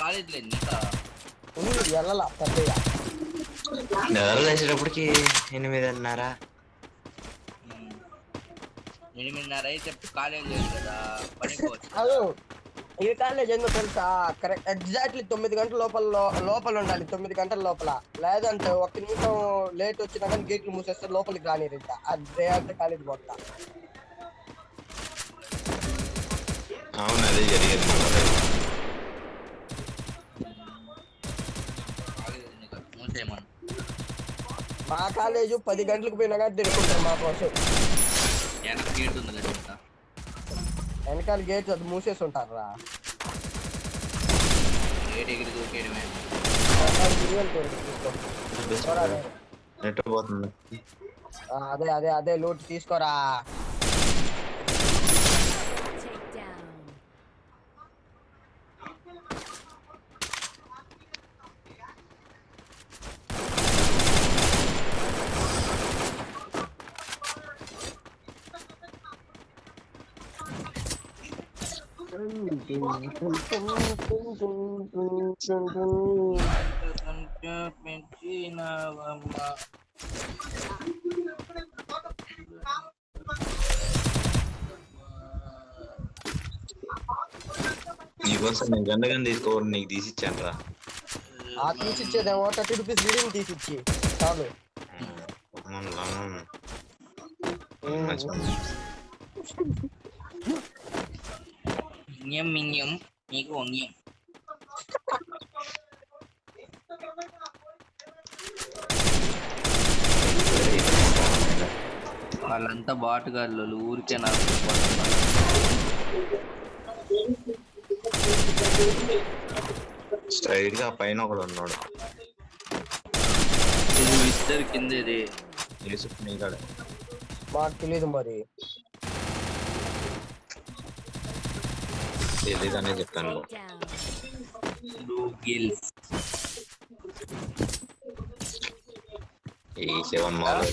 College లేదు ఇంకా వెళ్ళాలా పెద్దయ్య నిద్ర లేచేటప్పటికి 8:30. 8:30 అయితే కాలేజ్ లేదు కదా పనిపోవచ్చు. ఈ కాలేజ్ ఎందుకు తెలుసా? కరెక్ట్ ఎగ్జాక్ట్లీ 9 గంటల లోపల ఉండాలి. 9 గంటల లోపల. లేదంటే 1 నిమిషం లేట్ వచ్చినా కానీ గేట్లు మూసేస్తే లోపలికి రానిరు. ఇంకా అదే అంటే కాలేజ్ పోతా. అవును, అదే జరిగేది. మా కాలేజ్ 10 గంటలకు పోయినా కానీ తిరుగుతుంటారు మా కోసం. వెనకాల గేట్ అది మూసేసి ఉంటారా? అదే అదే అదే లూట్ తీసుకోరా. నీకోసం నేను గండగా తీసుకోవాలి, నీకు తీసిచ్చాను రా. తీసిచ్చేదేమో 30 రూపీస్ వీడియో తీసిచ్చి చాలు. నీకు వాళ్ళంతా బాటుగాళ్ళు ఊరికే నాకు స్ట్రైట్ గా పైన ఒకడు ఉన్నాడు. ఇద్దరు కిందేది మాకు తెలీదు మరి. తెలీదనే చెప్పాను. ఈ 7 మాల్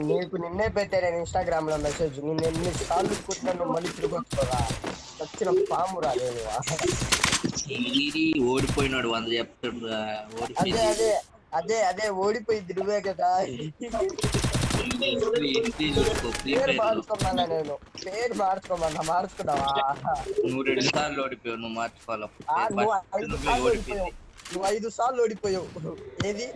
నీకు నిన్నే పెట్టాను ఇన్స్టాగ్రామ్ లో మెసేజ్. నిన్ను ఎన్ని సార్లు కుట్టినా నువ్వు మళ్ళీ తిరిగి వచ్చుకోరా. వచ్చిన పాము రాదే. ఓడిపోయినాడు 100 చెప్తాడు. అదే అదే అదే అదే ఓడిపోయింది నువ్వే కదా. పేరు మార్చుకోమన్నా నేను. పేరు మార్చుకున్నావా? నువ్వు 2 సార్లు ఓడిపోయావు. నువ్వు మార్చుకోవాలి. నువ్వు 5 సార్లు ఓడిపోయావు. ఏది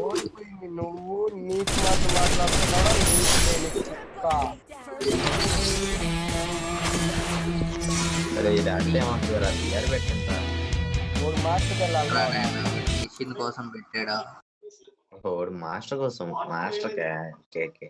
ఓడిపోయింది నువ్వు. నీకు మాట్లాడుతున్నావా? మిషన్ కోసం పెట్టాడా? మాస్టర్ కోసం. మాస్టర్ కేకే